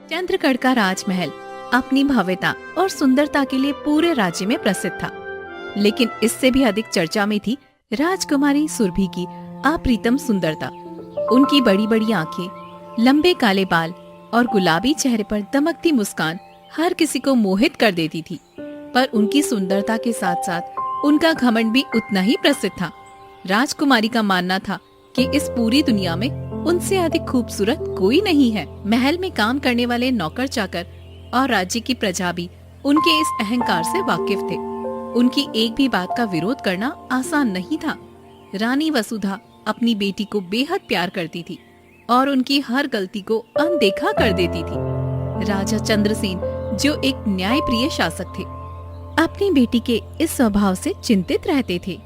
चंद्रगढ़ का राजमहल अपनी भव्यता और सुंदरता के लिए पूरे राज्य में प्रसिद्ध था, लेकिन इससे भी अधिक चर्चा में थी राजकुमारी सुरभि की अप्रीतम सुंदरता। उनकी बड़ी बड़ी आंखें, लंबे काले बाल और गुलाबी चेहरे पर दमकती मुस्कान हर किसी को मोहित कर देती थी। पर उनकी सुंदरता के साथ साथ उनका घमंड भी उतना ही प्रसिद्ध था। राजकुमारी का मानना था कि इस पूरी दुनिया में उनसे अधिक खूबसूरत कोई नहीं है। महल में काम करने वाले नौकर चाकर और राज्य की प्रजा भी उनके इस अहंकार से वाकिफ थे। उनकी एक भी बात का विरोध करना आसान नहीं था। रानी वसुधा अपनी बेटी को बेहद प्यार करती थी और उनकी हर गलती को अनदेखा कर देती थी। राजा चंद्रसेन, जो एक न्यायप्रिय शासक थे, अपनी बेटी के इस स्वभाव से चिंतित रहते थे।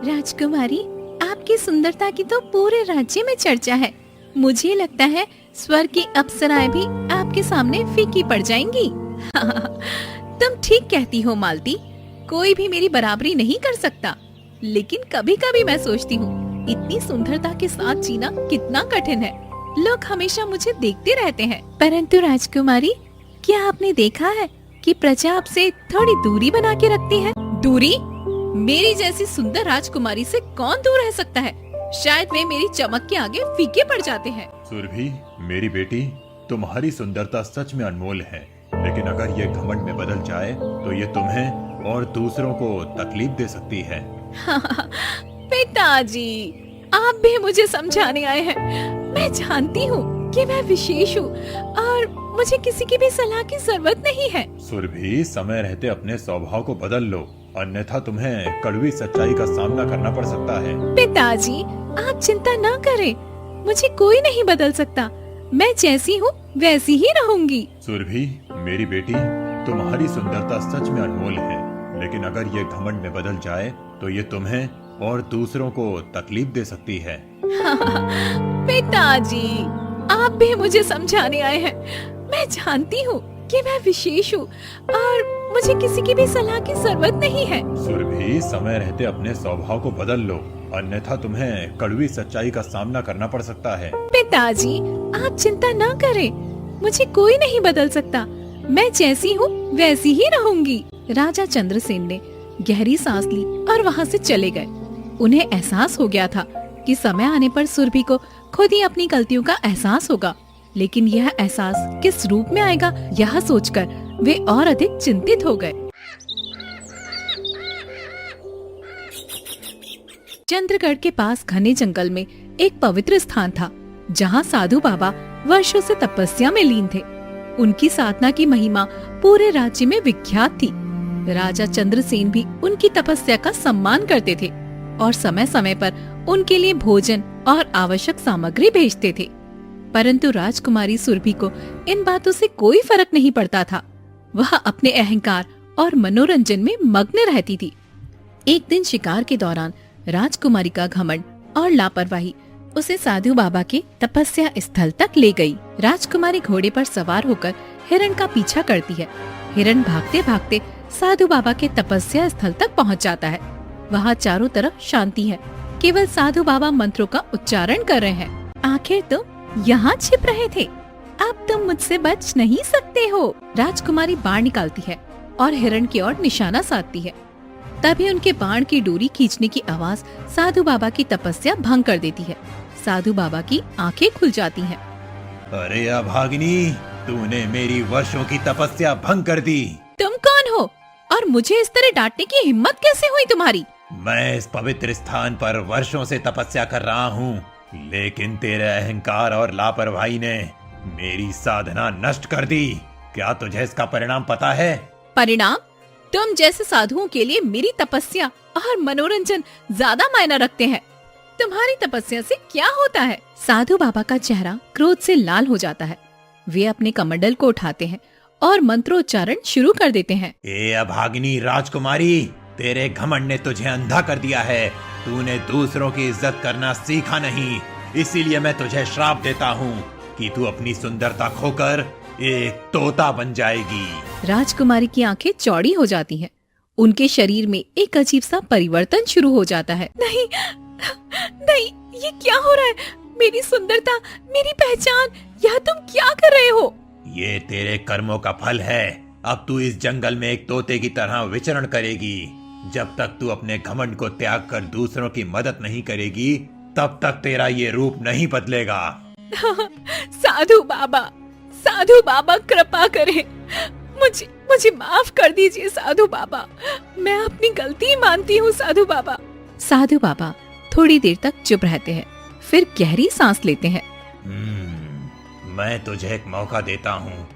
राजकुमारी, आपकी सुंदरता की तो पूरे राज्य में चर्चा है। मुझे लगता है स्वर्ग की अप्सराएं भी आपके सामने फीकी पड़ जाएंगी। तुम ठीक कहती हो मालती, कोई भी मेरी बराबरी नहीं कर सकता। लेकिन कभी कभी मैं सोचती हूँ, इतनी सुंदरता के साथ जीना कितना कठिन है। लोग हमेशा मुझे देखते रहते हैं। परंतु राजकुमारी, क्या आपने देखा है कि प्रजा आपसे थोड़ी दूरी बना के रखती है? दूरी? मेरी जैसी सुंदर राजकुमारी से कौन दूर रह सकता है? शायद वे मेरी चमक के आगे फीके पड़ जाते हैं। सुरभि, मेरी बेटी, तुम्हारी सुंदरता सच में अनमोल है, लेकिन अगर ये घमंड में बदल जाए तो ये तुम्हें और दूसरों को तकलीफ दे सकती है। पिताजी, आप भी मुझे समझाने आए हैं। मैं जानती हूँ कि मैं विशेष हूँ और मुझे किसी की भी सलाह की जरूरत नहीं है। सुरभि, समय रहते अपने स्वभाव को बदल लो, अन्यथा तुम्हें कड़वी सच्चाई का सामना करना पड़ सकता है। पिताजी, आप चिंता न करें, मुझे कोई नहीं बदल सकता। मैं जैसी हूँ वैसी ही रहूंगी। सुरभि, मेरी बेटी, तुम्हारी सुंदरता सच में अनमोल है, लेकिन अगर ये घमंड में बदल जाए तो ये तुम्हें और दूसरों को तकलीफ दे सकती है। पिताजी, आप भी मुझे समझाने आए हैं। मैं जानती हूँ कि मैं विशेष हूँ और मुझे किसी की भी सलाह की जरूरत नहीं है। सुरभि, समय रहते अपने स्वभाव को बदल लो, अन्यथा तुम्हें कड़वी सच्चाई का सामना करना पड़ सकता है। पिताजी, आप चिंता न करें, मुझे कोई नहीं बदल सकता। मैं जैसी हूँ वैसी ही रहूंगी। राजा चंद्रसेन ने गहरी सांस ली और वहाँ से चले गए। उन्हें एहसास हो गया था कि समय आने पर सुरभि को खुद ही अपनी गलतियों का एहसास होगा, लेकिन यह एहसास किस रूप में आएगा, यह सोचकर वे और अधिक चिंतित हो गए। चंद्रगढ़ के पास घने जंगल में एक पवित्र स्थान था, जहाँ साधु बाबा वर्षों से तपस्या में लीन थे। उनकी साधना की महिमा पूरे राज्य में विख्यात थी। राजा चंद्रसेन भी उनकी तपस्या का सम्मान करते थे और समय समय पर उनके लिए भोजन और आवश्यक सामग्री भेजते थे। परंतु राजकुमारी सुरभि को इन बातों से कोई फर्क नहीं पड़ता था। वह अपने अहंकार और मनोरंजन में मग्न रहती थी। एक दिन शिकार के दौरान राजकुमारी का घमंड और लापरवाही उसे साधु बाबा के तपस्या स्थल तक ले गई। राजकुमारी घोड़े पर सवार होकर हिरण का पीछा करती है। हिरण भागते भागते साधु बाबा के तपस्या स्थल तक पहुंच जाता है। वहाँ चारों तरफ शांति है, केवल साधु बाबा मंत्रों का उच्चारण कर रहे हैं। आखिर तुम यहाँ छिप रहे थे, अब तुम मुझसे बच नहीं सकते हो। राजकुमारी बाण निकालती है और हिरण की ओर निशाना साधती है। तभी उनके बाण की डोरी खींचने की आवाज साधु बाबा की तपस्या भंग कर देती है। साधु बाबा की आंखें खुल जाती हैं। अरे अभागिनी, तूने मेरी वर्षों की तपस्या भंग कर दी। तुम कौन हो और मुझे इस तरह डांटने की हिम्मत कैसे हुई तुम्हारी? मैं इस पवित्र स्थान पर वर्षों से तपस्या कर रहा हूँ, लेकिन तेरे अहंकार और लापरवाही ने मेरी साधना नष्ट कर दी। क्या तुझे इसका परिणाम पता है? परिणाम? तुम जैसे साधुओं के लिए मेरी तपस्या और मनोरंजन ज्यादा मायना रखते हैं। तुम्हारी तपस्या से क्या होता है? साधु बाबा का चेहरा क्रोध से लाल हो जाता है। वे अपने कमंडल को उठाते हैं और मंत्रोच्चारण शुरू कर देते हैं। ए अभागिनी राजकुमारी, तेरे घमंड ने तुझे अंधा कर दिया है। तूने दूसरों की इज्जत करना सीखा नहीं, इसीलिए मैं तुझे श्राप देता हूँ कि तू अपनी सुंदरता खोकर एक तोता बन जाएगी। राजकुमारी की आंखें चौड़ी हो जाती हैं। उनके शरीर में एक अजीब सा परिवर्तन शुरू हो जाता है। नहीं, नहीं, ये क्या हो रहा है? मेरी सुंदरता, मेरी पहचान, यह तुम क्या कर रहे हो? ये तेरे कर्मों का फल है। अब तू इस जंगल में एक तोते की तरह विचरण करेगी। जब तक तू अपने घमंड को त्याग कर दूसरों की मदद नहीं करेगी, तब तक तेरा ये रूप नहीं बदलेगा। साधु बाबा कृपा करें। मुझे माफ कर दीजिए साधु बाबा। मैं अपनी गलती मानती हूँ साधु बाबा। साधु बाबा थोड़ी देर तक चुप रहते हैं, फिर गहरी सांस लेते हैं। मैं तुझे एक मौका देता हूँ।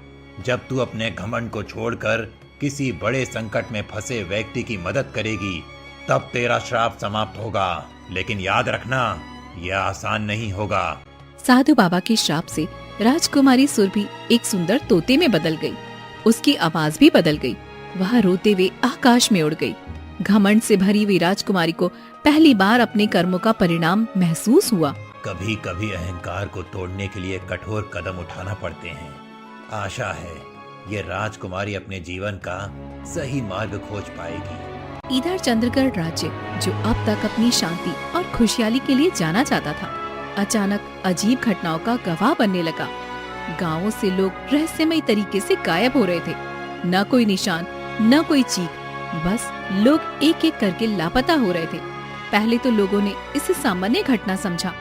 जब तू अपने घमंड को छोड़कर किसी बड़े संकट में फंसे व्यक्ति की मदद करेगी, तब तेरा श्राप समाप्त होगा। लेकिन याद रखना, यह आसान नहीं होगा। साधु बाबा के श्राप से राजकुमारी सुरभि एक सुंदर तोते में बदल गई। उसकी आवाज भी बदल गई। वह रोते हुए आकाश में उड़ गई। घमंड से भरी हुई राजकुमारी को पहली बार अपने कर्मों का परिणाम महसूस हुआ। कभी कभी अहंकार को तोड़ने के लिए कठोर कदम उठाना पड़ते हैं। आशा है ये राजकुमारी अपने जीवन का सही मार्ग खोज पाएगी। इधर चंद्रगढ़ राज्य, जो अब तक अपनी शांति और खुशहाली के लिए जाना जाता था, अचानक अजीब घटनाओं का गवाह बनने लगा। गांवों से लोग रहस्यमय तरीके से गायब हो रहे थे। न कोई निशान, न कोई चीख, बस लोग एक एक करके लापता हो रहे थे। पहले तो लोगों ने इसे सामान्य घटना समझा,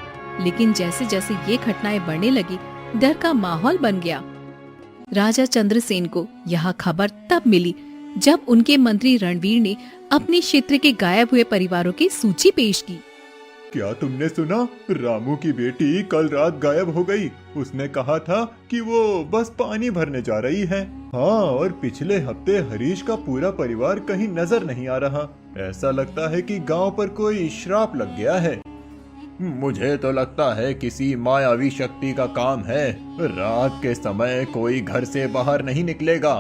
लेकिन जैसे जैसे ये घटनाएं बढ़ने लगी, डर का माहौल बन गया। राजा चंद्रसेन को यह खबर तब मिली जब उनके मंत्री रणवीर ने अपने क्षेत्र के गायब हुए परिवारों की सूची पेश की। क्या तुमने सुना? रामू की बेटी कल रात गायब हो गई। उसने कहा था कि वो बस पानी भरने जा रही है। हाँ, और पिछले हफ्ते हरीश का पूरा परिवार कहीं नजर नहीं आ रहा। ऐसा लगता है कि गांव पर कोई श्राप लग गया है। मुझे तो लगता है किसी मायावी शक्ति का काम है। रात के समय कोई घर से बाहर नहीं निकलेगा।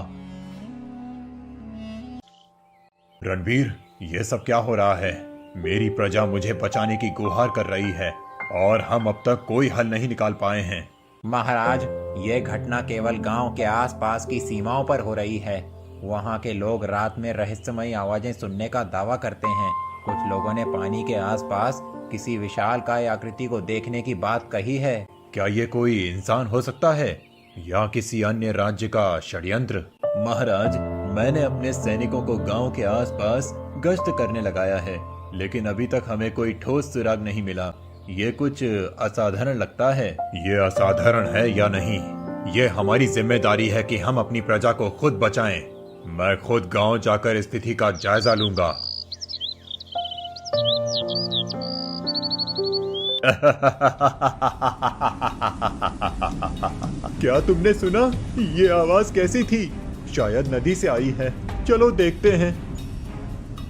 रणवीर, ये सब क्या हो रहा है? मेरी प्रजा मुझे बचाने की गुहार कर रही है और हम अब तक कोई हल नहीं निकाल पाए हैं। महाराज, ये घटना केवल गांव के आसपास की सीमाओं पर हो रही है। वहां के लोग रात में रहस्यमयी आवाजें सुनने का दावा करते हैं। कुछ लोगों ने पानी के आसपास किसी विशालकाय आकृति को देखने की बात कही है। क्या ये कोई इंसान हो सकता है या किसी अन्य राज्य का षड्यंत्र? महाराज, मैंने अपने सैनिकों को गांव के आसपास गश्त करने लगाया है, लेकिन अभी तक हमें कोई ठोस सुराग नहीं मिला। ये कुछ असाधारण लगता है। ये असाधारण है या नहीं, ये हमारी जिम्मेदारी है कि हम अपनी प्रजा को खुद बचाएं। मैं खुद गांव जाकर स्थिति का जायजा लूंगा। क्या तुमने सुना? ये आवाज कैसी थी? शायद नदी से आई है। चलो देखते हैं।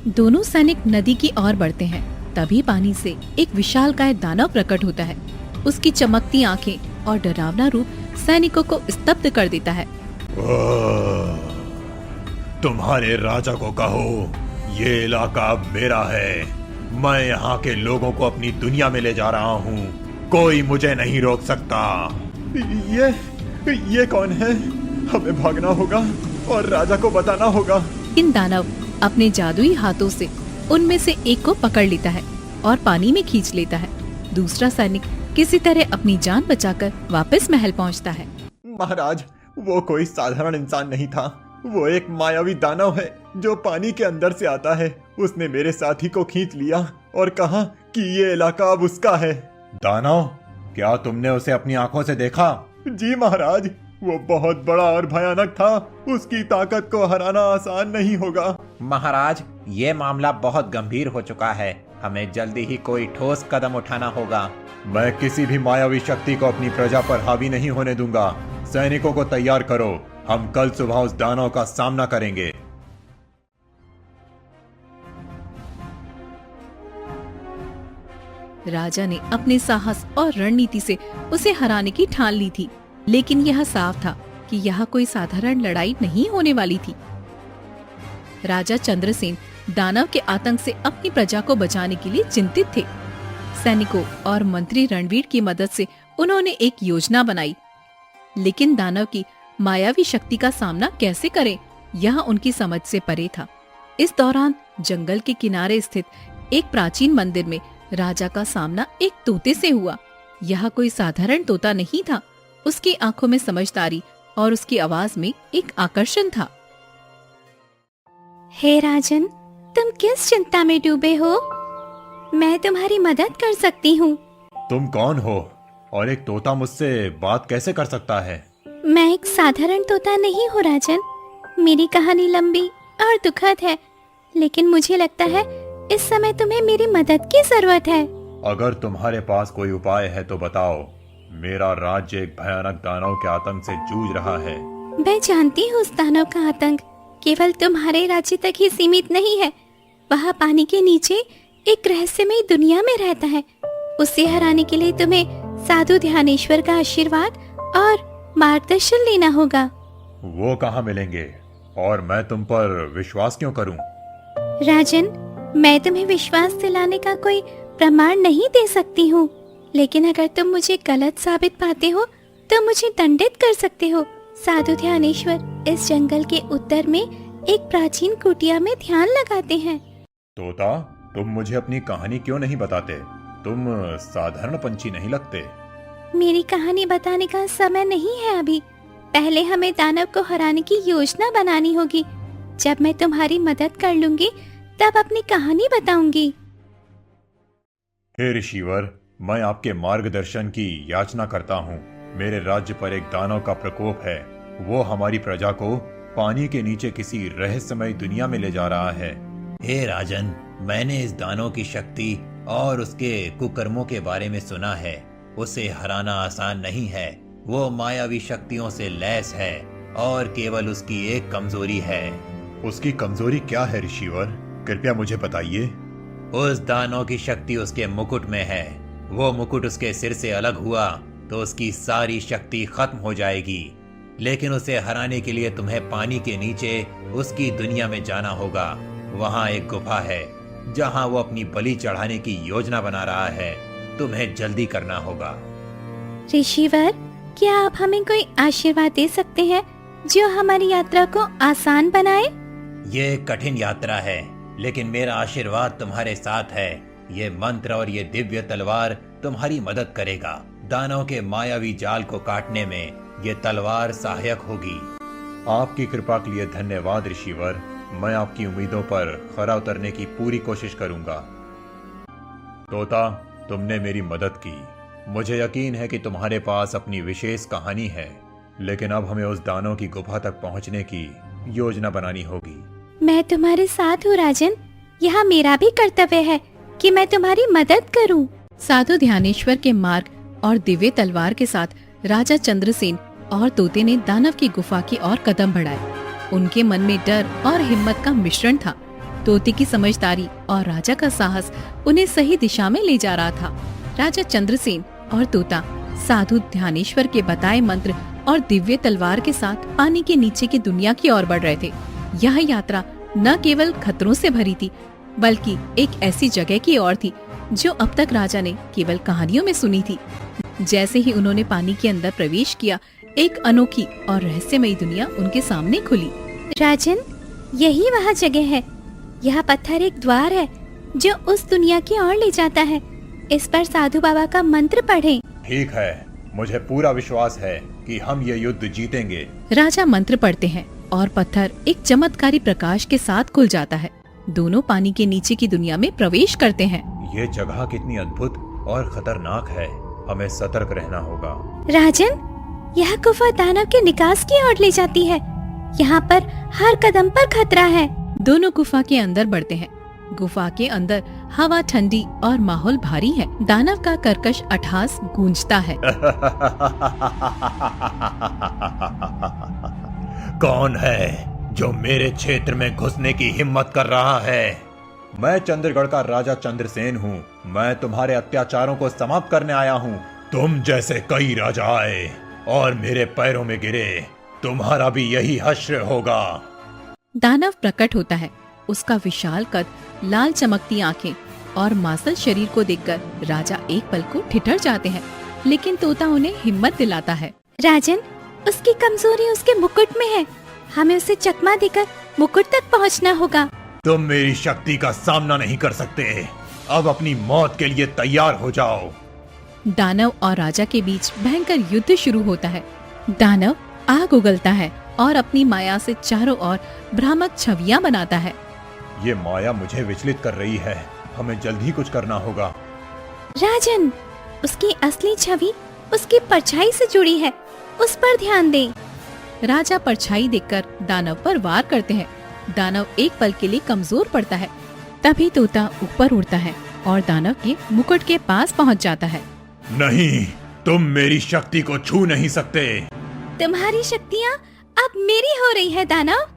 दोनों सैनिक नदी की ओर बढ़ते हैं। तभी पानी से एक विशालकाय दानव प्रकट होता है। उसकी चमकती आंखें और डरावना रूप सैनिकों को स्तब्ध कर देता है। तुम्हारे राजा को कहो, ये इलाका अब मेरा है। मैं यहाँ के लोगों को अपनी दुनिया में ले जा रहा हूँ। कोई मुझे नहीं रोक सकता। ये कौन है? हमें भागना होगा और राजा को बताना होगा। इन दानव अपने जादुई हाथों से उनमें से एक को पकड़ लेता है और पानी में खींच लेता है। दूसरा सैनिक किसी तरह अपनी जान बचाकर वापस महल पहुंचता है। महाराज, वो कोई साधारण इंसान नहीं था। वो एक मायावी दानव है जो पानी के अंदर से आता है। उसने मेरे साथी को खींच लिया और कहा कि ये इलाका अब उसका है। दानव? क्या तुमने उसे अपनी आंखों से देखा? जी महाराज, वो बहुत बड़ा और भयानक था। उसकी ताकत को हराना आसान नहीं होगा। महाराज, ये मामला बहुत गंभीर हो चुका है। हमें जल्दी ही कोई ठोस कदम उठाना होगा। मैं किसी भी मायावी शक्ति को अपनी प्रजा पर हावी नहीं होने दूंगा। सैनिकों को तैयार करो, हम कल सुबह उस दानव का सामना करेंगे। राजा ने अपने साहस और रणनीति से उसे हराने की ठान ली थी, लेकिन यह साफ था कि यह कोई साधारण लड़ाई नहीं होने वाली थी। राजा चंद्रसेन दानव के आतंक से अपनी प्रजा को बचाने के लिए चिंतित थे। सैनिकों और मंत्री रणवीर की मदद से उन्होंने एक योजना बनाई, लेकिन दानव की मायावी शक्ति का सामना कैसे करें, यह उनकी समझ से परे था। इस दौरान जंगल के किनारे स्थित एक प्राचीन मंदिर में राजा का सामना एक तोते से हुआ। यह कोई साधारण तोता नहीं था। उसकी आंखों में समझदारी और उसकी आवाज में एक आकर्षण था। हे राजन, तुम किस चिंता में डूबे हो? मैं तुम्हारी मदद कर सकती हूँ। तुम कौन हो और एक तोता मुझसे बात कैसे कर सकता है? मैं एक साधारण तोता नहीं हूँ राजन। मेरी कहानी लंबी और दुखद है, लेकिन मुझे लगता है इस समय तुम्हें मेरी मदद की जरूरत है। अगर तुम्हारे पास कोई उपाय है तो बताओ। मेरा राज्य एक भयानक दानव के आतंक से जूझ रहा है। मैं जानती हूँ उस दानव का आतंक केवल तुम्हारे राज्य तक ही सीमित नहीं है। वह पानी के नीचे एक रहस्यमयी दुनिया में रहता है। उसे हराने के लिए तुम्हें साधु ध्यानेश्वर का आशीर्वाद और मार्गदर्शन लेना होगा। वो कहाँ मिलेंगे और मैं तुम पर विश्वास क्यों करूं? राजन, मैं तुम्हें विश्वास दिलाने का कोई प्रमाण नहीं दे सकती हूँ, लेकिन अगर तुम मुझे गलत साबित पाते हो तो मुझे दंडित कर सकते हो। साधु ध्यानेश्वर इस जंगल के उत्तर में एक प्राचीन कुटिया में ध्यान लगाते हैं। तोता, तुम मुझे अपनी कहानी क्यों नहीं बताते? तुम साधारण पंछी नहीं लगते। मेरी कहानी बताने का समय नहीं है अभी। पहले हमें दानव को हराने की योजना बनानी होगी। जब मैं तुम्हारी मदद कर लूंगी तब अपनी कहानी बताऊंगी। हे ऋषिवर, मैं आपके मार्गदर्शन की याचना करता हूँ। मेरे राज्य पर एक दानव का प्रकोप है। वो हमारी प्रजा को पानी के नीचे किसी रहस्यमय दुनिया में ले जा रहा है। हे राजन, मैंने इस दानव की शक्ति और उसके कुकर्मों के बारे में सुना है। उसे हराना आसान नहीं है। वो मायावी शक्तियों से लैस है और केवल उसकी एक कमजोरी है। उसकी कमजोरी क्या है ऋषिवर? कृपया मुझे बताइए। उस दानव की शक्ति उसके मुकुट में है। वो मुकुट उसके सिर से अलग हुआ तो उसकी सारी शक्ति खत्म हो जाएगी। लेकिन उसे हराने के लिए तुम्हें पानी के नीचे उसकी दुनिया में जाना होगा। वहाँ एक गुफा है जहाँ वो अपनी बलि चढ़ाने की योजना बना रहा है। तुम्हें जल्दी करना होगा। ऋषिवर, क्या आप हमें कोई आशीर्वाद दे सकते हैं जो हमारी यात्रा को आसान बनाए? ये कठिन यात्रा है, लेकिन मेरा आशीर्वाद तुम्हारे साथ है। ये मंत्र और ये दिव्य तलवार तुम्हारी मदद करेगा। दानव के मायावी जाल को काटने में ये तलवार सहायक होगी। आपकी कृपा के लिए धन्यवाद ऋषिवर। मैं आपकी उम्मीदों पर खरा उतरने की पूरी कोशिश करूंगा। तोता, तुमने मेरी मदद की। मुझे यकीन है कि तुम्हारे पास अपनी विशेष कहानी है, लेकिन अब हमें उस दानव की गुफा तक पहुंचने की योजना बनानी होगी। मैं तुम्हारे साथ हूँ राजन। यहाँ मेरा भी कर्तव्य है कि मैं तुम्हारी मदद करूँ। साधु ध्यानेश्वर के मार्ग और दिव्य तलवार के साथ राजा चंद्रसेन और तोते ने दानव की गुफा की ओर कदम बढ़ाए। उनके मन में डर और हिम्मत का मिश्रण था। तोते की समझदारी और राजा का साहस उन्हें सही दिशा में ले जा रहा था। राजा चंद्रसेन और तोता साधु ध्यानेश्वर के बताए मंत्र और दिव्य तलवार के साथ पानी के नीचे की दुनिया की ओर बढ़ रहे थे। यह यात्रा न केवल खतरों से भरी थी, बल्कि एक ऐसी जगह की ओर थी जो अब तक राजा ने केवल कहानियों में सुनी थी। जैसे ही उन्होंने पानी के अंदर प्रवेश किया, एक अनोखी और रहस्यमयी दुनिया उनके सामने खुली। राजन, यही वह जगह है। यह पत्थर एक द्वार है जो उस दुनिया की ओर ले जाता है। इस पर साधु बाबा का मंत्र पढ़ें। ठीक है, मुझे पूरा विश्वास है कि हम ये युद्ध जीतेंगे। राजा मंत्र पढ़ते हैं और पत्थर एक चमत्कारी प्रकाश के साथ खुल जाता है। दोनों पानी के नीचे की दुनिया में प्रवेश करते हैं। ये जगह कितनी अद्भुत और खतरनाक है। हमें सतर्क रहना होगा। राजन, यह गुफा दानव के निकास की ओर ले जाती है। यहाँ पर हर कदम पर खतरा है। दोनों गुफा के अंदर बढ़ते हैं। गुफा के अंदर हवा ठंडी और माहौल भारी है। दानव का कर्कश अट्टहास गूंजता है। कौन है जो मेरे क्षेत्र में घुसने की हिम्मत कर रहा है? मैं चंद्रगढ़ का राजा चंद्रसेन हूँ। मैं तुम्हारे अत्याचारों को समाप्त करने आया हूँ। तुम जैसे कई राजा आए और मेरे पैरों में गिरे। तुम्हारा भी यही हश्र होगा। दानव प्रकट होता है। उसका विशाल कद, लाल चमकती आंखें और मांसल शरीर को देखकर राजा एक पल को ठिठर जाते हैं, लेकिन तोता उन्हें हिम्मत दिलाता है। राजन, उसकी कमजोरी उसके मुकुट में है। हमें उसे चकमा देकर मुकुट तक पहुंचना होगा। तुम मेरी शक्ति का सामना नहीं कर सकते। अब अपनी मौत के लिए तैयार हो जाओ। दानव और राजा के बीच भयंकर युद्ध शुरू होता है। दानव आग उगलता है और अपनी माया से चारों ओर भ्रामक छवियां बनाता है। ये माया मुझे विचलित कर रही है, हमें जल्द ही कुछ करना होगा। राजन, उसकी असली छवि उसकी परछाई से जुड़ी है, उस पर ध्यान दें। राजा परछाई देखकर दानव पर वार करते हैं। दानव एक पल के लिए कमजोर पड़ता है। तभी तोता ऊपर उड़ता है और दानव के मुकुट के पास पहुंच जाता है। नहीं, तुम मेरी शक्ति को छू नहीं सकते। तुम्हारी शक्तियाँ अब मेरी हो रही है दानव।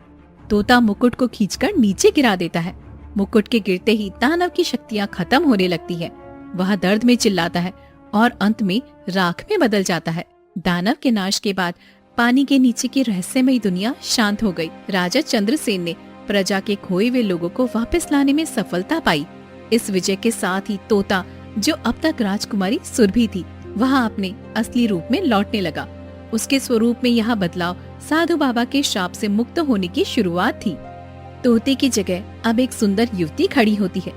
तोता मुकुट को खींचकर नीचे गिरा देता है। मुकुट के गिरते ही दानव की शक्तियाँ खत्म होने लगती है। वह दर्द में चिल्लाता है और अंत में राख में बदल जाता है। दानव के नाश के बाद पानी के नीचे की रहस्यमयी दुनिया शांत हो गई। राजा चंद्रसेन ने प्रजा के खोए हुए लोगों को वापस लाने में सफलता पाई। इस विजय के साथ ही तोता, जो अब तक राजकुमारी सुरभि थी, वह अपने असली रूप में लौटने लगा। उसके स्वरूप में यह बदलाव साधु बाबा के शाप से मुक्त होने की शुरुआत थी। तोते की जगह अब एक सुंदर युवती खड़ी होती है।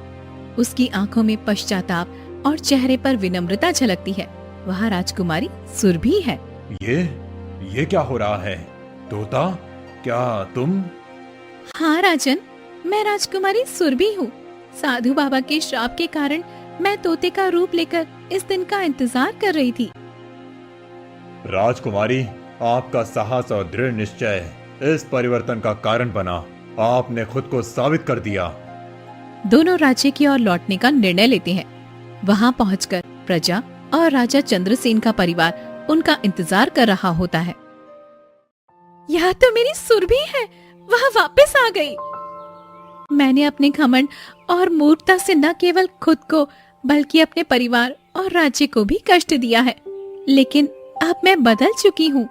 उसकी आंखों में पश्चाताप और चेहरे पर विनम्रता झलकती है। वह राजकुमारी सुरभि है। ये क्या हो रहा है? तोता, क्या तुम? हाँ राजन, मैं राजकुमारी सुरभि हूँ। साधु बाबा के श्राप के कारण मैं तोते का रूप लेकर इस दिन का इंतजार कर रही थी। राजकुमारी, आपका साहस और दृढ़ निश्चय इस परिवर्तन का कारण बना। आपने खुद को साबित कर दिया। दोनों राज्य की ओर लौटने का निर्णय लेते हैं। वहाँ पहुंचकर प्रजा और राजा चंद्रसेन का परिवार उनका इंतजार कर रहा होता है। यह तो मेरी सुरभि है, वह वापस आ गई। मैंने अपने घमंड और मूर्खता से न केवल खुद को बल्कि अपने परिवार और राज्य को भी कष्ट दिया है, लेकिन अब मैं बदल चुकी हूँ।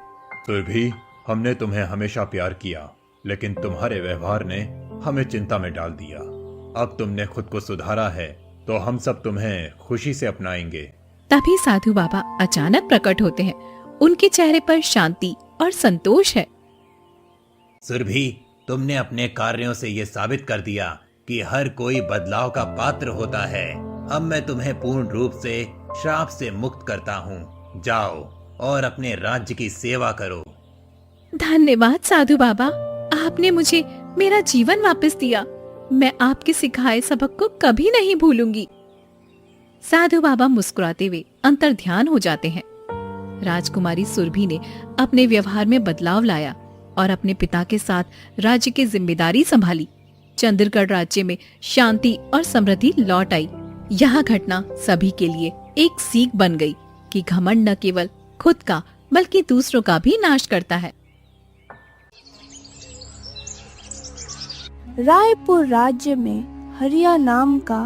सुरभि, हमने तुम्हें हमेशा प्यार किया, लेकिन तुम्हारे व्यवहार ने हमें चिंता में डाल दिया। अब तुमने खुद को सुधारा है, तो हम सब तुम्हें खुशी से अपनाएंगे। तभी साधु बाबा अचानक प्रकट होते हैं। उनके चेहरे पर शांति और संतोष है। सुरभि, तुमने अपने कार्यों से ये साबित कर दिया कि हर कोई बदलाव का पात्र होता है। अब मैं तुम्हें पूर्ण रूप से श्राप से मुक्त करता हूँ। जाओ और अपने राज्य की सेवा करो। धन्यवाद साधु बाबा, आपने मुझे मेरा जीवन वापस दिया। मैं आपके सिखाए सबक को कभी नहीं भूलूंगी। साधु बाबा मुस्कुराते हुए अंतर्ध्यान हो जाते हैं। राजकुमारी सुरभि ने अपने व्यवहार में बदलाव लाया और अपने पिता के साथ राज्य की जिम्मेदारी संभाली। चंद्रगढ़ राज्य में शांति और समृद्धि लौट आई। यह घटना सभी के लिए एक सीख बन गई कि घमंड न केवल खुद का बल्कि दूसरों का भी नाश करता है। रायपुर राज्य में हरिया नाम का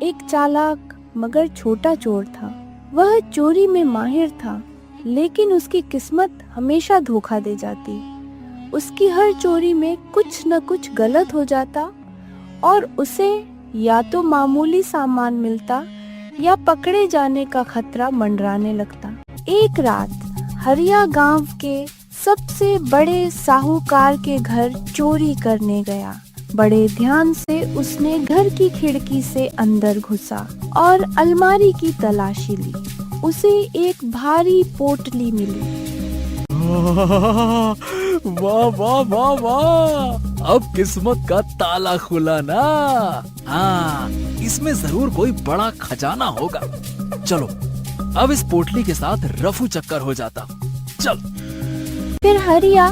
एक चालाक मगर छोटा चोर था। वह चोरी में माहिर था, लेकिन उसकी किस्मत हमेशा धोखा दे जाती। उसकी हर चोरी में कुछ न कुछ गलत हो जाता और उसे या तो मामूली सामान मिलता या पकड़े जाने का खतरा मंडराने लगता। एक रात हरिया गांव के सबसे बड़े साहूकार के घर चोरी करने गया। बड़े ध्यान से उसने घर की खिड़की से अंदर घुसा और अलमारी की तलाशी ली। उसे एक भारी पोटली मिली। वाह वाह वाह वाह, अब किस्मत का ताला खुला ना। हाँ, इसमें जरूर कोई बड़ा खजाना होगा। चलो अब इस पोटली के साथ रफू चक्कर हो जाता। चल। फिर हरिया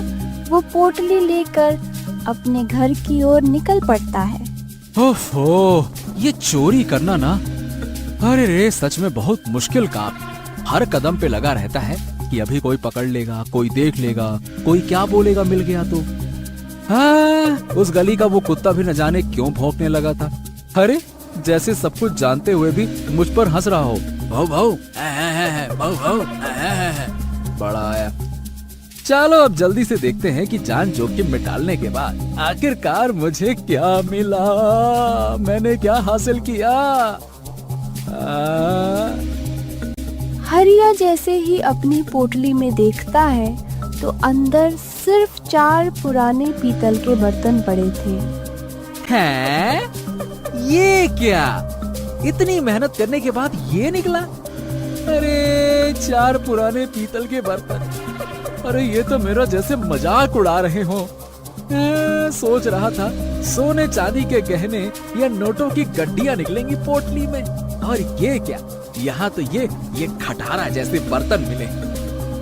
वो पोटली लेकर अपने घर की ओर निकल पड़ता है। ओफो, ये चोरी करना ना, अरे रे, सच में बहुत मुश्किल काम। हर कदम पे लगा रहता है कि अभी कोई पकड़ लेगा, कोई देख लेगा, कोई क्या बोलेगा मिल गया तो। हाँ, उस गली का वो कुत्ता भी न जाने क्यों भौंकने लगा था। अरे जैसे सब कुछ जानते हुए भी मुझ पर हंस रहा हो। भाऊ भाऊ भाऊ भाऊ, बड़ा आया। चलो अब जल्दी से देखते हैं कि जान जोखिम में डालने के बाद आखिरकार मुझे क्या मिला, मैंने क्या हासिल किया। हरिया जैसे ही अपनी पोटली में देखता है, तो अंदर सिर्फ 4 पुराने पीतल के बर्तन पड़े थे। हैं? ये क्या? इतनी मेहनत करने के बाद ये निकला? अरे 4 पुराने पीतल के बर्तन। अरे ये तो मेरा जैसे मजाक उड़ा रहे हो। सोच रहा था सोने चांदी के गहने या नोटों की गड्डियां निकलेंगी पोटली में, और ये क्या? यहाँ तो ये खटारा जैसे बर्तन मिले।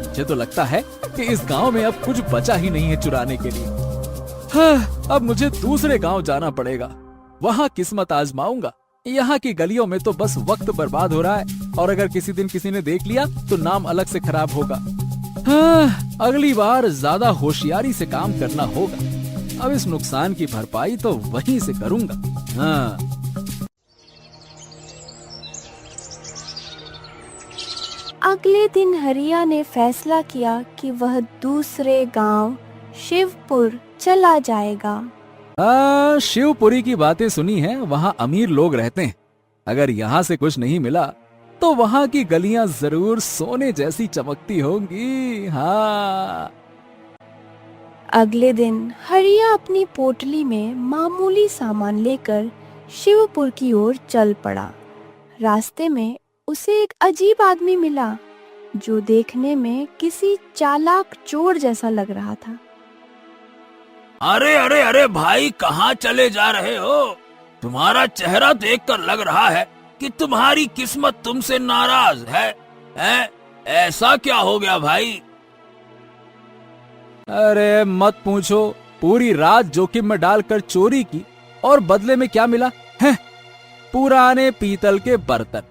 मुझे तो लगता है कि इस गांव में अब कुछ बचा ही नहीं है चुराने के लिए। हाँ, अब मुझे दूसरे गांव जाना पड़ेगा, वहाँ किस्मत आजमाऊंगा। यहाँ की गलियों में तो बस वक्त बर्बाद हो रहा है, और अगर किसी दिन किसी ने देख लिया तो नाम अलग से खराब होगा। हाँ, अगली बार ज्यादा होशियारी से काम करना होगा। अब इस नुकसान की भरपाई तो वहीं से करूंगा। हाँ। अगले दिन हरिया ने फैसला किया कि वह दूसरे गांव शिवपुर चला जाएगा। शिवपुरी की बातें सुनी है, वहाँ अमीर लोग रहते हैं। अगर यहाँ से कुछ नहीं मिला तो वहाँ की गलियां जरूर सोने जैसी चमकती होंगी। हाँ। अगले दिन हरिया अपनी पोटली में मामूली सामान लेकर शिवपुर की ओर चल पड़ा। रास्ते में उसे एक अजीब आदमी मिला जो देखने में किसी चालाक चोर जैसा लग रहा था। अरे अरे अरे भाई, कहाँ चले जा रहे हो? तुम्हारा चेहरा देखकर लग रहा है कि तुम्हारी किस्मत तुमसे नाराज है। ऐसा क्या हो गया भाई? अरे मत पूछो, पूरी रात जोखिम में डालकर चोरी की और बदले में क्या मिला है? पुराने पीतल के बर्तन।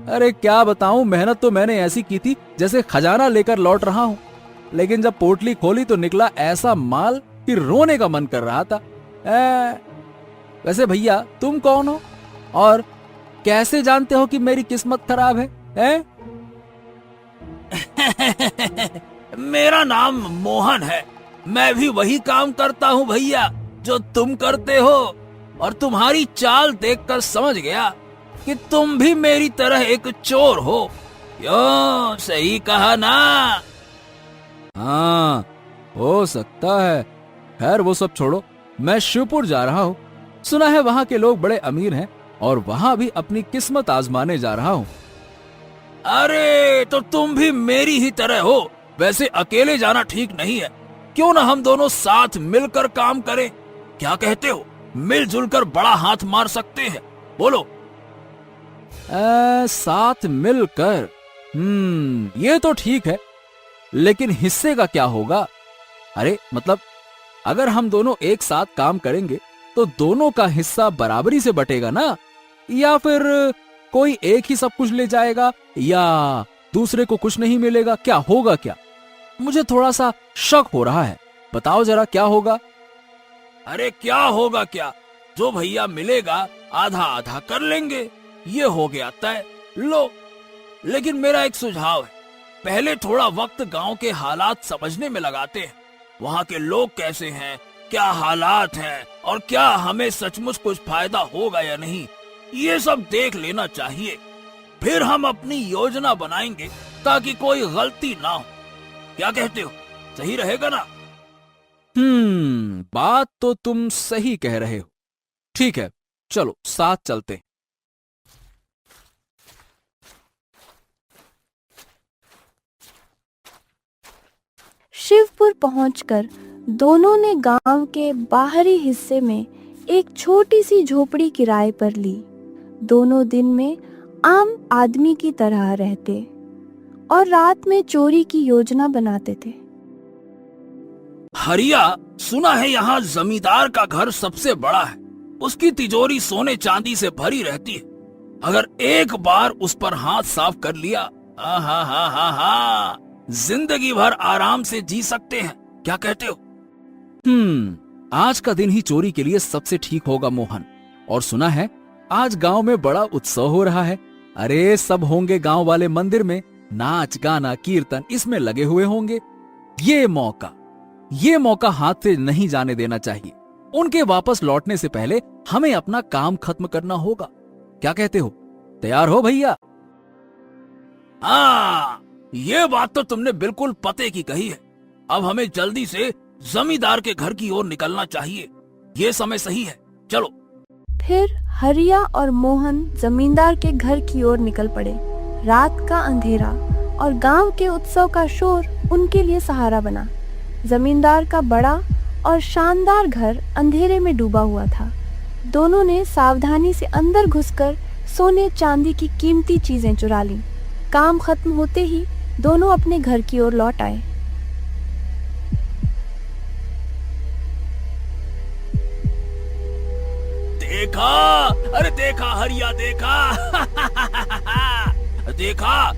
अरे क्या बताऊं, मेहनत तो मैंने ऐसी की थी जैसे खजाना लेकर लौट रहा हूं, लेकिन जब पोटली खोली तो निकला ऐसा माल कि रोने का मन कर रहा था। वैसे भैया तुम कौन हो और कैसे जानते हो कि मेरी किस्मत खराब है? मेरा नाम मोहन है। मैं भी वही काम करता हूँ भैया जो तुम करते हो, और तुम्हारी चाल देखकर समझ गया कि तुम भी मेरी तरह एक चोर हो। क्यों, सही कहा ना? हाँ, हो सकता है। खैर वो सब छोड़ो, मैं शिवपुर जा रहा हूँ। सुना है वहाँ के लोग बड़े अमीर हैं और वहाँ भी अपनी किस्मत आजमाने जा रहा हूँ। अरे तो तुम भी मेरी ही तरह हो। वैसे अकेले जाना ठीक नहीं है, क्यों ना हम दोनों साथ मिलकर काम करें? क्या कहते हो? मिलजुल कर बड़ा हाथ मार सकते हैं। बोलो। साथ मिलकर? ये तो ठीक है, लेकिन हिस्से का क्या होगा? अरे मतलब अगर हम दोनों एक साथ काम करेंगे तो दोनों का हिस्सा बराबरी से बटेगा ना? या फिर कोई एक ही सब कुछ ले जाएगा या दूसरे को कुछ नहीं मिलेगा? क्या होगा? क्या मुझे थोड़ा सा शक हो रहा है। बताओ जरा क्या होगा? अरे क्या होगा क्या, जो भैया मिलेगा आधा आधा कर लेंगे, ये हो गया तय। लो, लेकिन मेरा एक सुझाव है, पहले थोड़ा वक्त गांव के हालात समझने में लगाते हैं। वहाँ के लोग कैसे हैं, क्या हालात हैं, और क्या हमें सचमुच कुछ फायदा होगा या नहीं, ये सब देख लेना चाहिए। फिर हम अपनी योजना बनाएंगे ताकि कोई गलती ना हो। क्या कहते हो? सही रहेगा ना? बात तो तुम सही कह रहे हो। ठीक है, चलो साथ चलते हैं। शिवपुर पहुंचकर दोनों ने गांव के बाहरी हिस्से में एक छोटी सी झोपड़ी किराए पर ली। दोनों दिन में आम आदमी की तरह रहते और रात में चोरी की योजना बनाते थे। हरिया, सुना है यहाँ जमींदार का घर सबसे बड़ा है। उसकी तिजोरी सोने चांदी से भरी रहती है। अगर एक बार उस पर हाथ साफ कर लिया, हा, जिंदगी भर आराम से जी सकते हैं। क्या कहते हो? आज का दिन ही चोरी के लिए सबसे ठीक होगा मोहन। और सुना है आज गांव में बड़ा उत्सव हो रहा है। अरे सब होंगे गांव वाले मंदिर में, नाच गाना कीर्तन इसमें लगे हुए होंगे। ये मौका हाथ से नहीं जाने देना चाहिए। उनके वापस लौटने से पहले हमें अपना काम खत्म करना होगा। क्या कहते हो? तैयार हो भैया? हाँ, ये बात तो तुमने बिल्कुल पते की कही है। अब हमें जल्दी से जमींदार के घर की ओर निकलना चाहिए। ये समय सही है, चलो। फिर हरिया और मोहन जमींदार के घर की ओर निकल पड़े। रात का अंधेरा और गांव के उत्सव का शोर उनके लिए सहारा बना। जमींदार का बड़ा और शानदार घर अंधेरे में डूबा हुआ था। दोनों ने सावधानी से अंदर घुसकर सोने चांदी की कीमती चीजें चुरा लीं। काम खत्म होते ही दोनों अपने घर की ओर लौट आए। देखा, अरे देखा हरिया, देखा देखा,